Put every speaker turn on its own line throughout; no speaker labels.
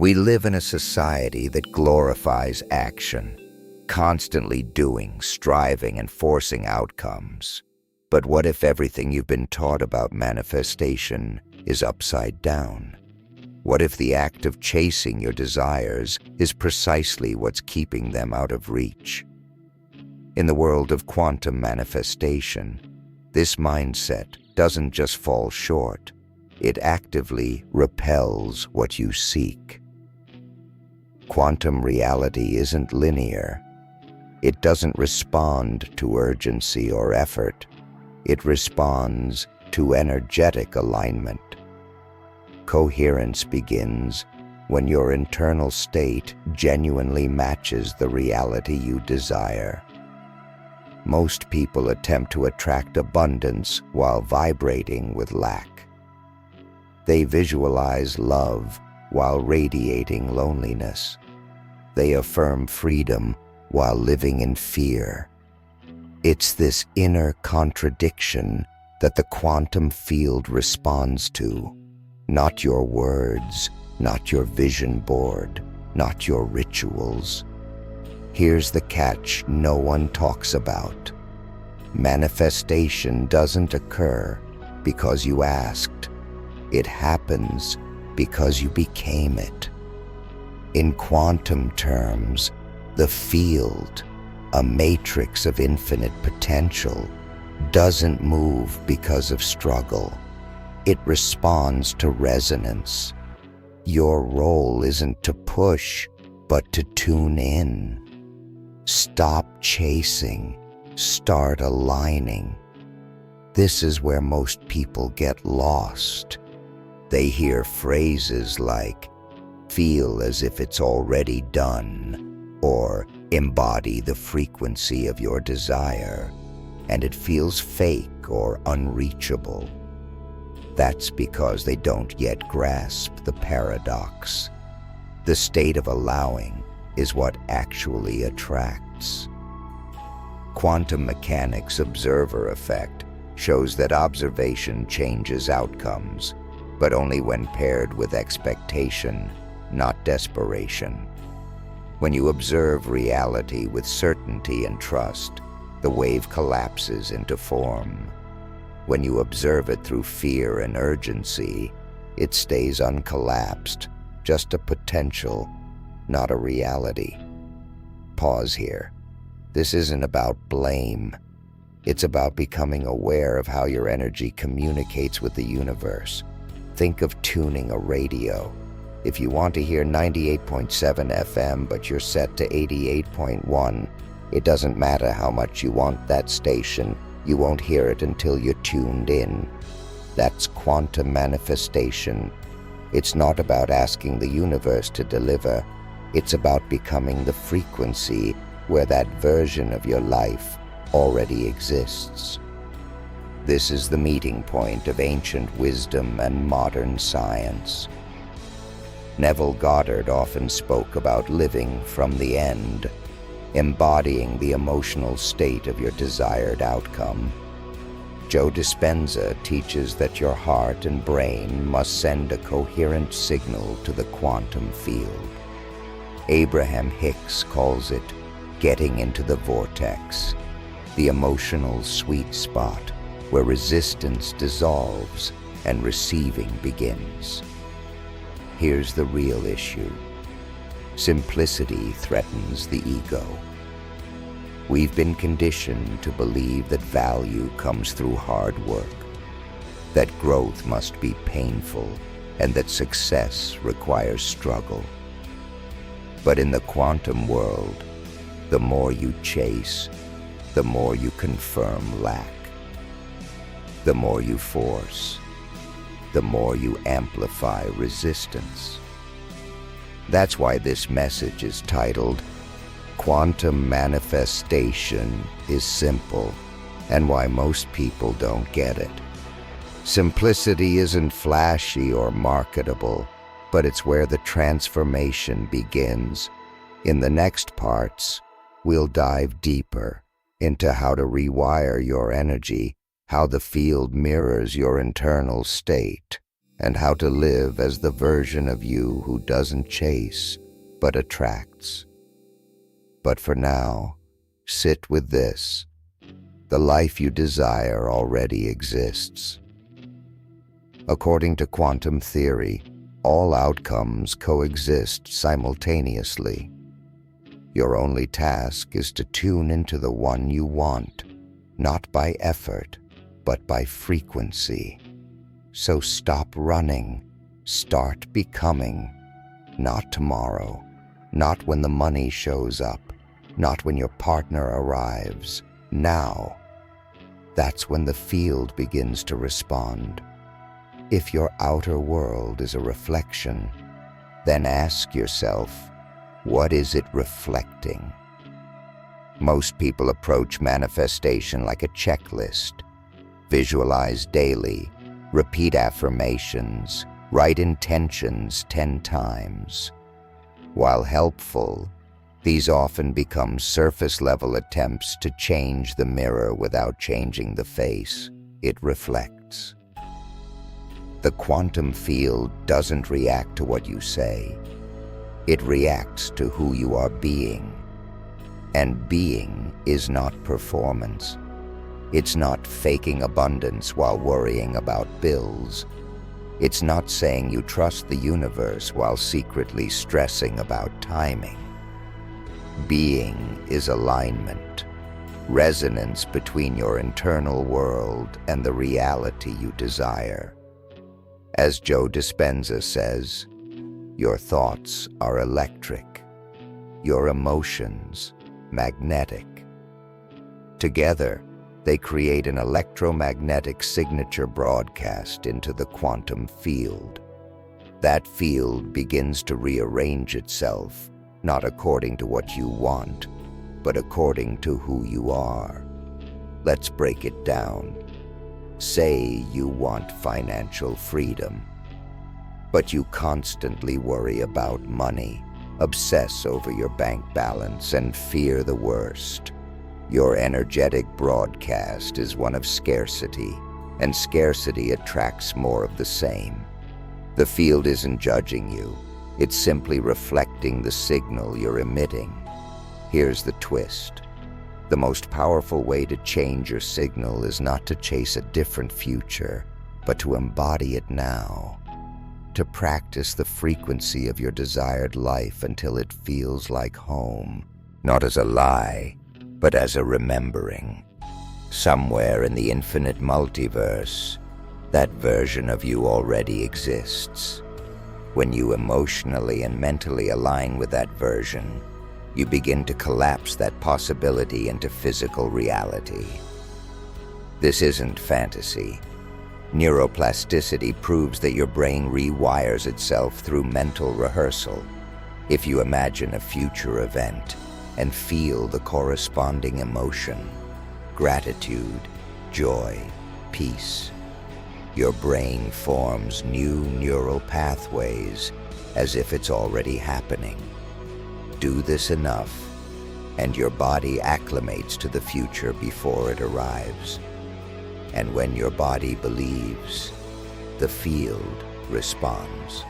We live in a society that glorifies action, constantly doing, striving, and forcing outcomes. But what if everything you've been taught about manifestation is upside down? What if the act of chasing your desires is precisely what's keeping them out of reach? In the world of quantum manifestation, this mindset doesn't just fall short, it actively repels what you seek. Quantum reality isn't linear. It doesn't respond to urgency or effort. It responds to energetic alignment. Coherence begins when your internal state genuinely matches the reality you desire. Most people attempt to attract abundance while vibrating with lack. They visualize love while radiating loneliness. They affirm freedom while living in fear. It's this inner contradiction that the quantum field responds to. Not your words, not your vision board, not your rituals. Here's the catch no one talks about. Manifestation doesn't occur because you asked. It happens because you became it. In quantum terms, the field, a matrix of infinite potential, doesn't move because of struggle. It responds to resonance. Your role isn't to push, but to tune in. Stop chasing, start aligning. This is where most people get lost. They hear phrases like, feel as if it's already done, or embody the frequency of your desire, and it feels fake or unreachable. That's because they don't yet grasp the paradox. The state of allowing is what actually attracts. Quantum mechanics observer effect shows that observation changes outcomes, but only when paired with expectation, not desperation. When you observe reality with certainty and trust, the wave collapses into form. When you observe it through fear and urgency, it stays uncollapsed, just a potential, not a reality. Pause here. This isn't about blame. It's about becoming aware of how your energy communicates with the universe. Think of tuning a radio. If you want to hear 98.7 FM but you're set to 88.1, it doesn't matter how much you want that station, you won't hear it until you're tuned in. That's quantum manifestation. It's not about asking the universe to deliver. It's about becoming the frequency where that version of your life already exists. This is the meeting point of ancient wisdom and modern science. Neville Goddard often spoke about living from the end, embodying the emotional state of your desired outcome. Joe Dispenza teaches that your heart and brain must send a coherent signal to the quantum field. Abraham Hicks calls it getting into the vortex, the emotional sweet spot where resistance dissolves and receiving begins. Here's the real issue. Simplicity threatens the ego. We've been conditioned to believe that value comes through hard work, that growth must be painful, and that success requires struggle. But in the quantum world, the more you chase, the more you confirm lack. The more you force, the more you amplify resistance. That's why this message is titled, Quantum Manifestation is Simple, and why most people don't get it. Simplicity isn't flashy or marketable, but it's where the transformation begins. In the next parts, we'll dive deeper into how to rewire your energy, how the field mirrors your internal state, and how to live as the version of you who doesn't chase, but attracts. But for now, sit with this. The life you desire already exists. According to quantum theory, all outcomes coexist simultaneously. Your only task is to tune into the one you want, not by effort, but by frequency. So stop running, start becoming. Not tomorrow, not when the money shows up, not when your partner arrives. Now. That's when the field begins to respond. If your outer world is a reflection, then ask yourself, what is it reflecting? Most people approach manifestation like a checklist. Visualize daily, repeat affirmations, write intentions 10 times. While helpful, these often become surface-level attempts to change the mirror without changing the face it reflects. The quantum field doesn't react to what you say. It reacts to who you are being. And being is not performance. It's not faking abundance while worrying about bills. It's not saying you trust the universe while secretly stressing about timing. Being is alignment, resonance between your internal world and the reality you desire. As Joe Dispenza says, your thoughts are electric, your emotions magnetic. Together, they create an electromagnetic signature broadcast into the quantum field. That field begins to rearrange itself, not according to what you want, but according to who you are. Let's break it down. Say you want financial freedom, but you constantly worry about money, obsess over your bank balance, and fear the worst. Your energetic broadcast is one of scarcity, and scarcity attracts more of the same. The field isn't judging you. It's simply reflecting the signal you're emitting. Here's the twist. The most powerful way to change your signal is not to chase a different future, but to embody it now. To practice the frequency of your desired life until it feels like home, not as a lie, but as a remembering. Somewhere in the infinite multiverse, that version of you already exists. When you emotionally and mentally align with that version, you begin to collapse that possibility into physical reality. This isn't fantasy. Neuroplasticity proves that your brain rewires itself through mental rehearsal. If you imagine a future event and feel the corresponding emotion, gratitude, joy, peace, your brain forms new neural pathways as if it's already happening. Do this enough, and your body acclimates to the future before it arrives. And when your body believes, the field responds.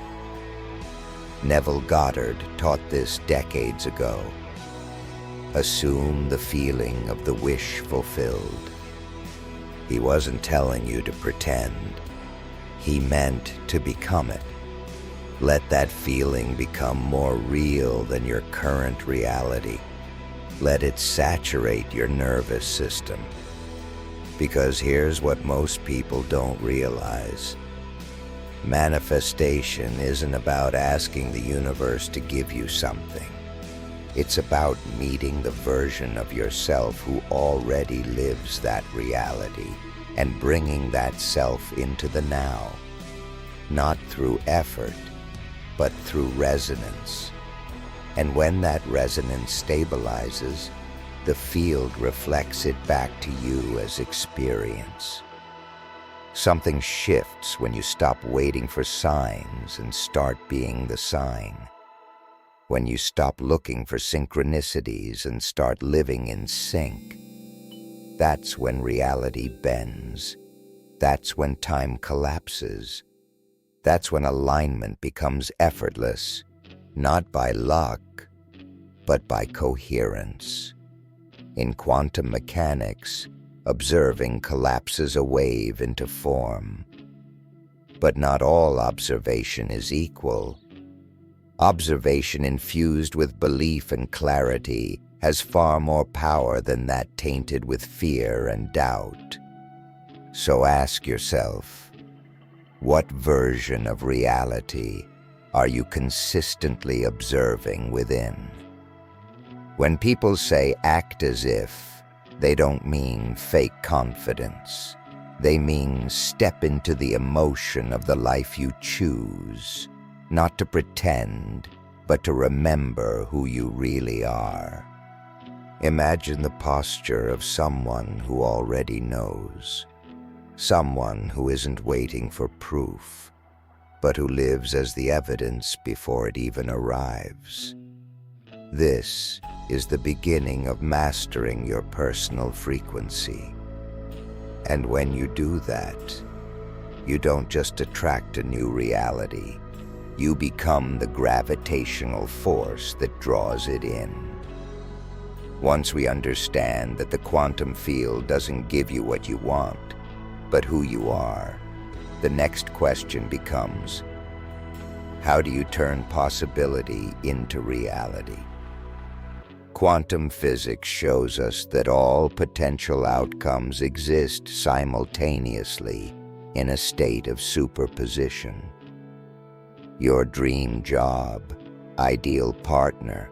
Neville Goddard taught this decades ago. Assume the feeling of the wish fulfilled. He wasn't telling you to pretend. He meant to become it. Let that feeling become more real than your current reality. Let it saturate your nervous system. Because here's what most people don't realize. Manifestation isn't about asking the universe to give you something. It's about meeting the version of yourself who already lives that reality and bringing that self into the now, not through effort, but through resonance. And when that resonance stabilizes, the field reflects it back to you as experience. Something shifts when you stop waiting for signs and start being the sign. When you stop looking for synchronicities and start living in sync. That's when reality bends. That's when time collapses. That's when alignment becomes effortless, not by luck, but by coherence. In quantum mechanics, observing collapses a wave into form. But not all observation is equal. Observation infused with belief and clarity has far more power than that tainted with fear and doubt. So ask yourself, what version of reality are you consistently observing within? When people say act as if, they don't mean fake confidence. They mean step into the emotion of the life you choose, not to pretend, but to remember who you really are. Imagine the posture of someone who already knows, someone who isn't waiting for proof, but who lives as the evidence before it even arrives. This is the beginning of mastering your personal frequency. And when you do that, you don't just attract a new reality, you become the gravitational force that draws it in. Once we understand that the quantum field doesn't give you what you want, but who you are, the next question becomes, how do you turn possibility into reality? Quantum physics shows us that all potential outcomes exist simultaneously in a state of superposition. Your dream job, ideal partner,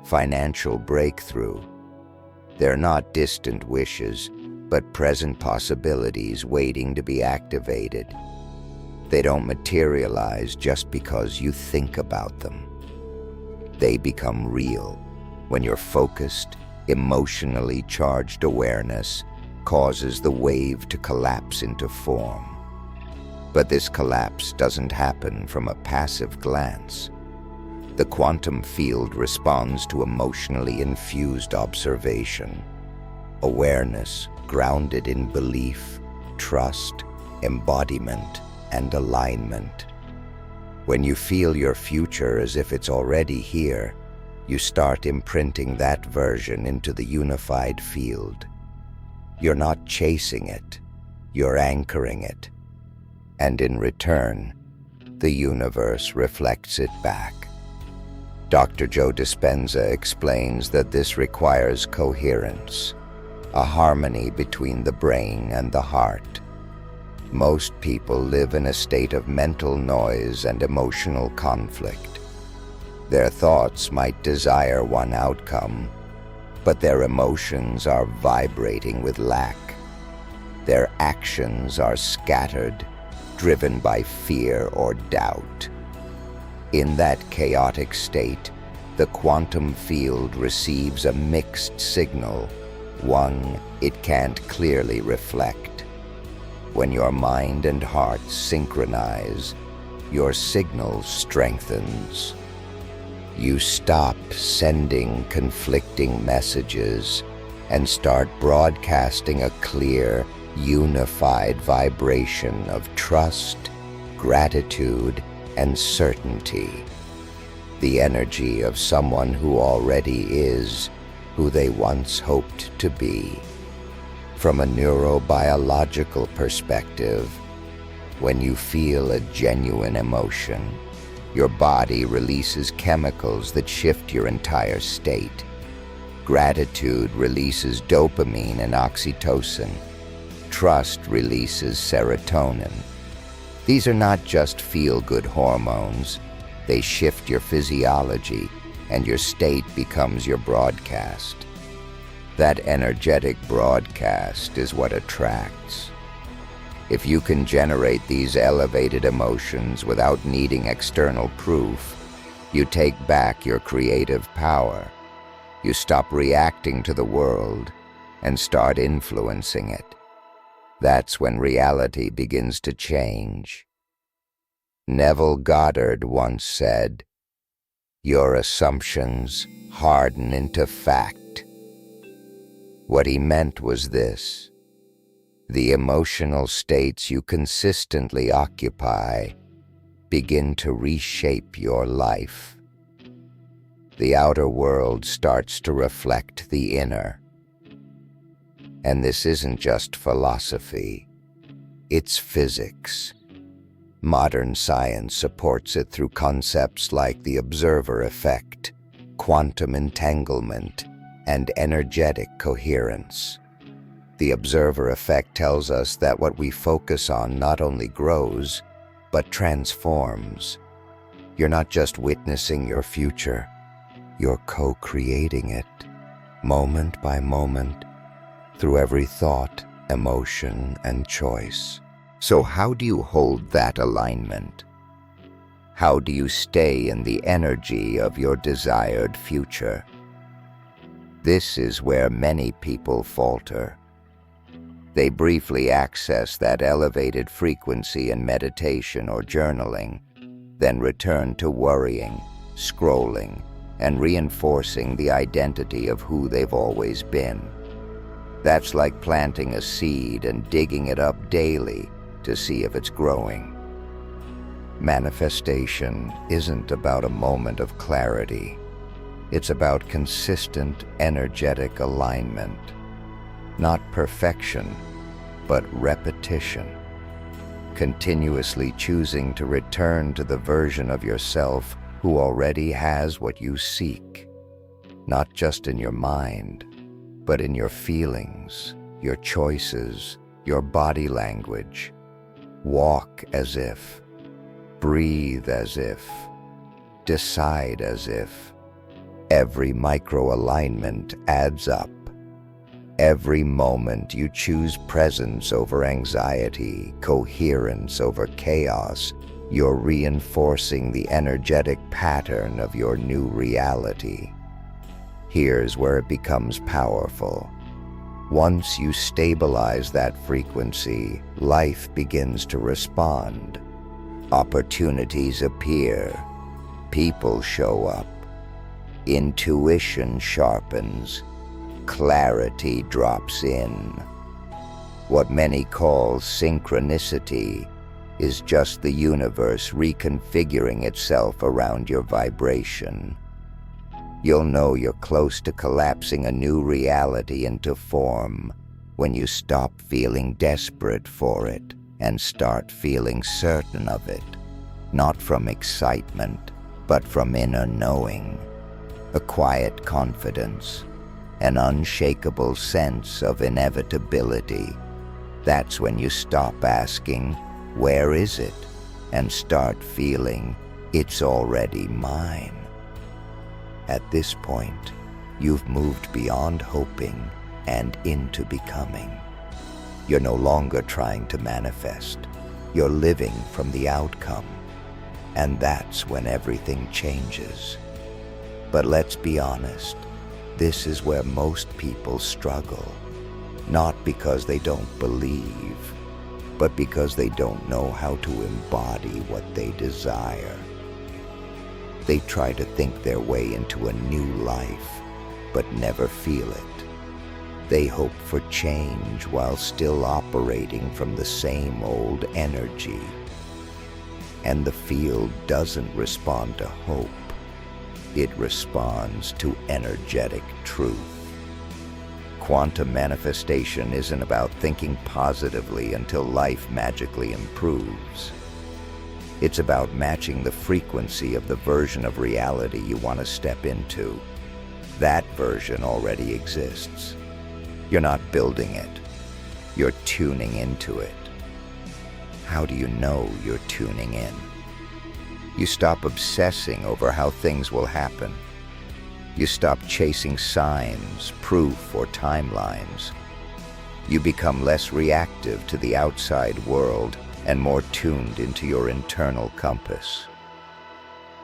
financial breakthrough, they're not distant wishes, but present possibilities waiting to be activated. They don't materialize just because you think about them. They become real when your focused, emotionally charged awareness causes the wave to collapse into form. But this collapse doesn't happen from a passive glance. The quantum field responds to emotionally infused observation, awareness grounded in belief, trust, embodiment, and alignment. When you feel your future as if it's already here, you start imprinting that version into the unified field. You're not chasing it, you're anchoring it. And in return, the universe reflects it back. Dr. Joe Dispenza explains that this requires coherence, a harmony between the brain and the heart. Most people live in a state of mental noise and emotional conflict. Their thoughts might desire one outcome, but their emotions are vibrating with lack. Their actions are scattered, driven by fear or doubt. In that chaotic state, the quantum field receives a mixed signal, one it can't clearly reflect. When your mind and heart synchronize, your signal strengthens. You stop sending conflicting messages and start broadcasting a clear, unified vibration of trust, gratitude, and certainty. The energy of someone who already is who they once hoped to be. From a neurobiological perspective, when you feel a genuine emotion, your body releases chemicals that shift your entire state. Gratitude releases dopamine and oxytocin. Trust releases serotonin. These are not just feel-good hormones. They shift your physiology, and your state becomes your broadcast. That energetic broadcast is what attracts. If you can generate these elevated emotions without needing external proof, you take back your creative power. You stop reacting to the world and start influencing it. That's when reality begins to change. Neville Goddard once said, "Your assumptions harden into fact." What he meant was this: the emotional states you consistently occupy begin to reshape your life. The outer world starts to reflect the inner. And this isn't just philosophy, it's physics. Modern science supports it through concepts like the observer effect, quantum entanglement, and energetic coherence. The observer effect tells us that what we focus on not only grows, but transforms. You're not just witnessing your future, you're co-creating it, moment by moment, through every thought, emotion, and choice. So how do you hold that alignment? How do you stay in the energy of your desired future? This is where many people falter. They briefly access that elevated frequency in meditation or journaling, then return to worrying, scrolling, and reinforcing the identity of who they've always been. That's like planting a seed and digging it up daily to see if it's growing. Manifestation isn't about a moment of clarity. It's about consistent, energetic alignment. Not perfection, but repetition. Continuously choosing to return to the version of yourself who already has what you seek, not just in your mind, but in your feelings, your choices, your body language. Walk as if, breathe as if, decide as if. Every micro-alignment adds up. Every moment you choose presence over anxiety, coherence over chaos, you're reinforcing the energetic pattern of your new reality. Here's where it becomes powerful. Once you stabilize that frequency, life begins to respond. Opportunities appear. People show up. Intuition sharpens. Clarity drops in. What many call synchronicity is just the universe reconfiguring itself around your vibration. You'll know you're close to collapsing a new reality into form when you stop feeling desperate for it and start feeling certain of it, not from excitement, but from inner knowing, a quiet confidence, an unshakable sense of inevitability. That's when you stop asking, "Where is it?" and start feeling, "It's already mine." At this point, you've moved beyond hoping and into becoming. You're no longer trying to manifest. You're living from the outcome. And that's when everything changes. But let's be honest, this is where most people struggle. Not because they don't believe, but because they don't know how to embody what they desire. They try to think their way into a new life, but never feel it. They hope for change while still operating from the same old energy. And the field doesn't respond to hope. It responds to energetic truth. Quantum manifestation isn't about thinking positively until life magically improves. It's about matching the frequency of the version of reality you want to step into. That version already exists. You're not building it. You're tuning into it. How do you know you're tuning in? You stop obsessing over how things will happen. You stop chasing signs, proof, or timelines. You become less reactive to the outside world and more tuned into your internal compass.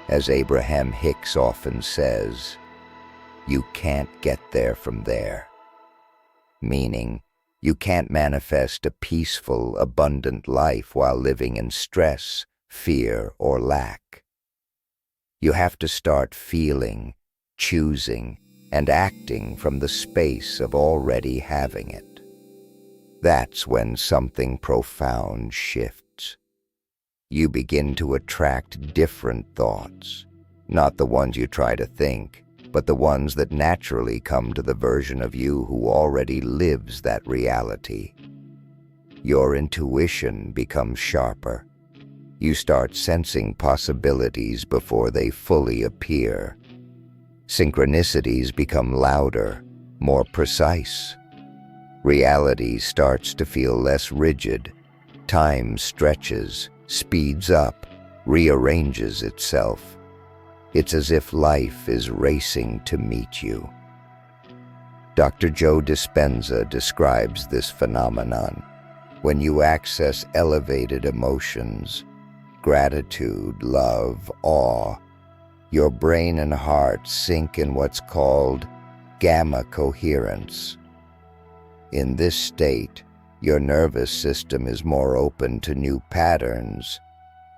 As Abraham Hicks often says, you can't get there from there. Meaning, you can't manifest a peaceful, abundant life while living in stress, fear, or lack. You have to start feeling, choosing, and acting from the space of already having it. That's when something profound shifts. You begin to attract different thoughts, not the ones you try to think, but the ones that naturally come to the version of you who already lives that reality. Your intuition becomes sharper. You start sensing possibilities before they fully appear. Synchronicities become louder, more precise. Reality starts to feel less rigid. Time stretches, speeds up, rearranges itself. It's as if life is racing to meet you. Dr. Joe Dispenza describes this phenomenon. When you access elevated emotions, gratitude, love, awe, your brain and heart sync in what's called gamma coherence. In this state, your nervous system is more open to new patterns.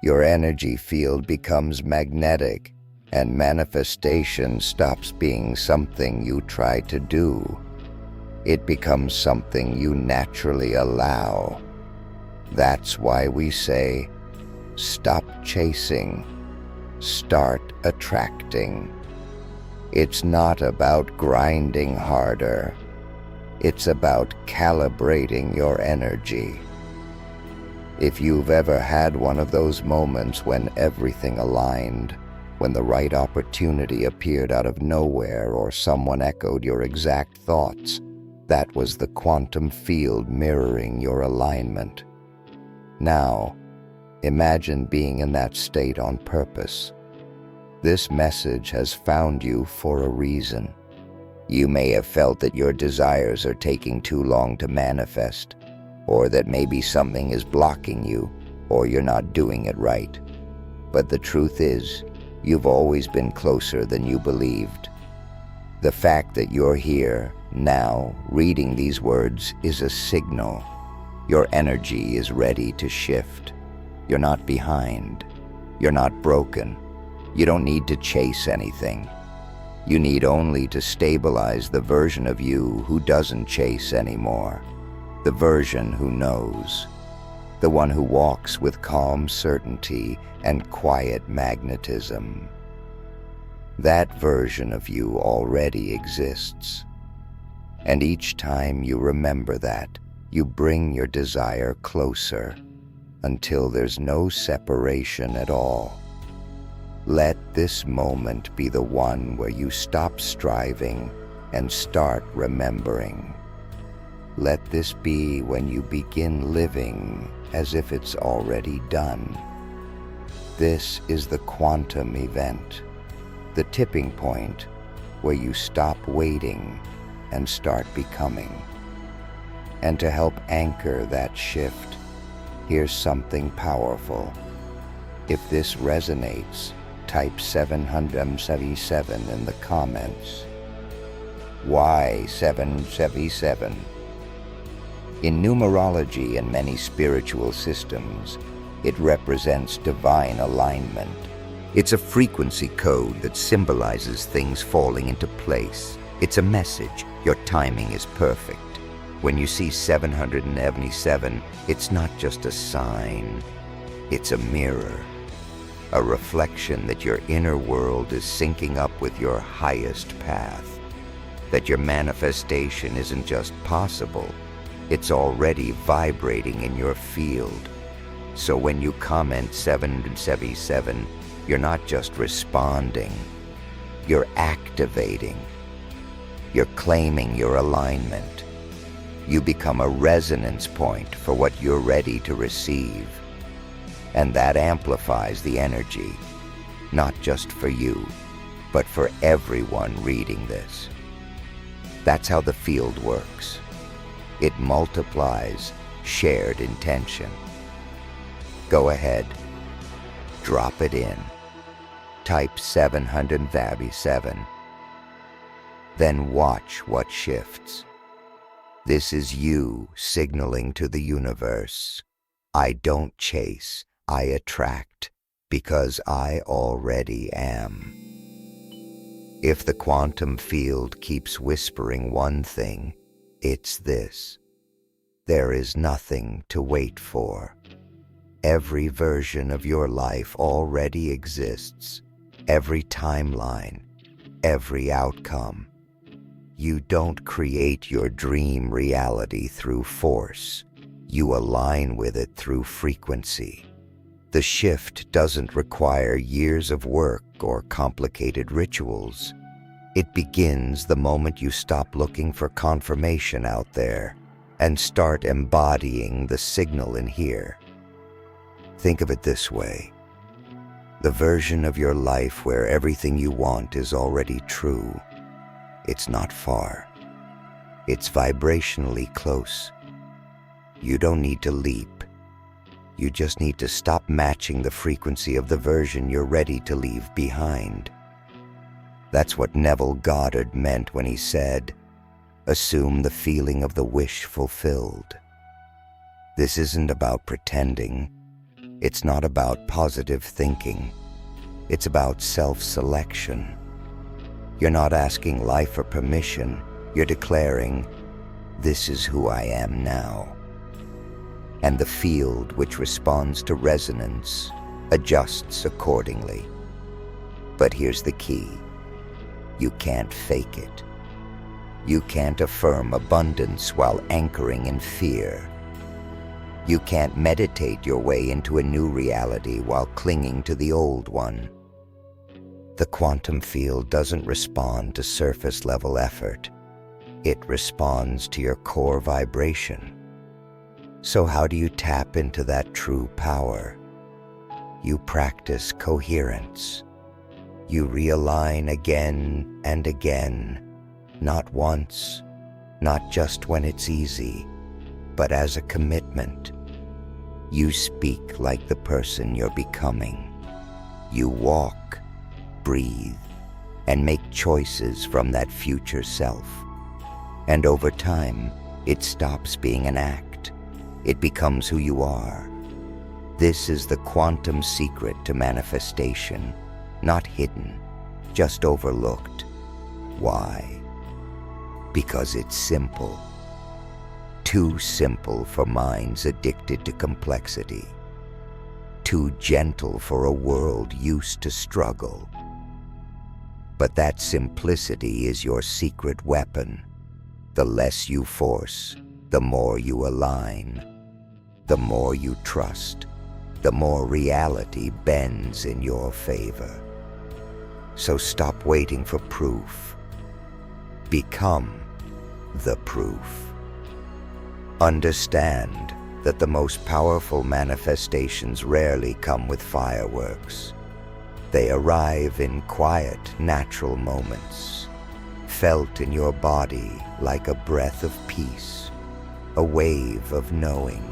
Your energy field becomes magnetic, and manifestation stops being something you try to do. It becomes something you naturally allow. That's why we say, stop chasing, start attracting. It's not about grinding harder. It's about calibrating your energy. If you've ever had one of those moments when everything aligned, when the right opportunity appeared out of nowhere or someone echoed your exact thoughts, that was the quantum field mirroring your alignment. Now, imagine being in that state on purpose. This message has found you for a reason. You may have felt that your desires are taking too long to manifest, or that maybe something is blocking you, or you're not doing it right. But the truth is, you've always been closer than you believed. The fact that you're here, now, reading these words is a signal. Your energy is ready to shift. You're not behind. You're not broken. You don't need to chase anything. You need only to stabilize the version of you who doesn't chase anymore. The version who knows. The one who walks with calm certainty and quiet magnetism. That version of you already exists. And each time you remember that, you bring your desire closer until there's no separation at all. Let this moment be the one where you stop striving and start remembering. Let this be when you begin living as if it's already done. This is the quantum event, the tipping point where you stop waiting and start becoming. And to help anchor that shift, here's something powerful. If this resonates, type 777 in the comments. Why 777? In numerology and many spiritual systems, it represents divine alignment. It's a frequency code that symbolizes things falling into place. It's a message. Your timing is perfect. When you see 777, it's not just a sign. It's a mirror. A reflection that your inner world is syncing up with your highest path. That your manifestation isn't just possible, it's already vibrating in your field. So when you comment 777, you're not just responding, you're activating. You're claiming your alignment. You become a resonance point for what you're ready to receive. And that amplifies the energy, not just for you, but for everyone reading this. That's how the field works. It multiplies shared intention. Go ahead, drop it in. Type 777. Then watch what shifts. This is you signaling to the universe. I don't chase, I attract, because I already am. If the quantum field keeps whispering one thing, it's this: there is nothing to wait for. Every version of your life already exists, every timeline, every outcome. You don't create your dream reality through force. You align with it through frequency. The shift doesn't require years of work or complicated rituals. It begins the moment you stop looking for confirmation out there and start embodying the signal in here. Think of it this way. The version of your life where everything you want is already true. It's not far. It's vibrationally close. You don't need to leap. You just need to stop matching the frequency of the version you're ready to leave behind. That's what Neville Goddard meant when he said, "Assume the feeling of the wish fulfilled." This isn't about pretending. It's not about positive thinking. It's about self-selection. You're not asking life for permission. You're declaring, "This is who I am now." And the field, which responds to resonance, adjusts accordingly. But here's the key. You can't fake it. You can't affirm abundance while anchoring in fear. You can't meditate your way into a new reality while clinging to the old one. The quantum field doesn't respond to surface-level effort. It responds to your core vibration. So how do you tap into that true power? You practice coherence. You realign again and again, not once, not just when it's easy, but as a commitment. You speak like the person you're becoming. You walk, breathe, and make choices from that future self. And over time, it stops being an act. It becomes who you are. This is the quantum secret to manifestation, not hidden, just overlooked. Why? Because it's simple. Too simple for minds addicted to complexity. Too gentle for a world used to struggle. But that simplicity is your secret weapon. The less you force, the more you align. The more you trust, the more reality bends in your favor. So stop waiting for proof. Become the proof. Understand that the most powerful manifestations rarely come with fireworks. They arrive in quiet, natural moments, felt in your body like a breath of peace, a wave of knowing.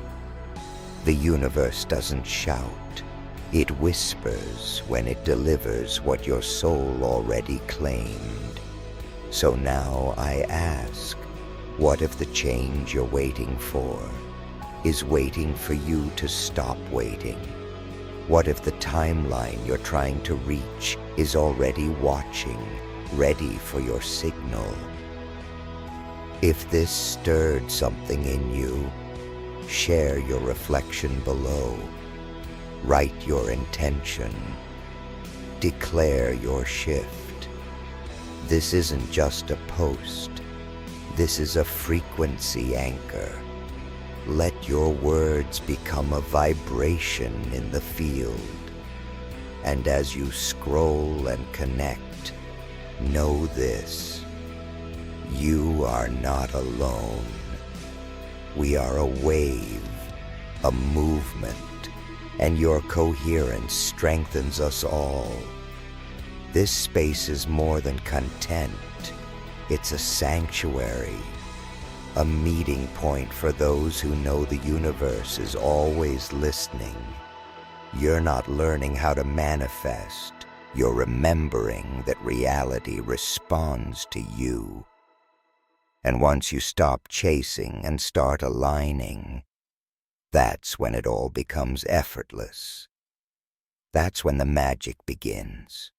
The universe doesn't shout. It whispers when it delivers what your soul already claimed. So now I ask, what if the change you're waiting for is waiting for you to stop waiting? What if the timeline you're trying to reach is already watching, ready for your signal? If this stirred something in you, share your reflection below. Write your intention. Declare your shift. This isn't just a post. This is a frequency anchor. Let your words become a vibration in the field. And as you scroll and connect, know this: you are not alone. We are a wave, a movement, and your coherence strengthens us all. This space is more than content. It's a sanctuary, a meeting point for those who know the universe is always listening. You're not learning how to manifest. You're remembering that reality responds to you. And once you stop chasing and start aligning, that's when it all becomes effortless. That's when the magic begins.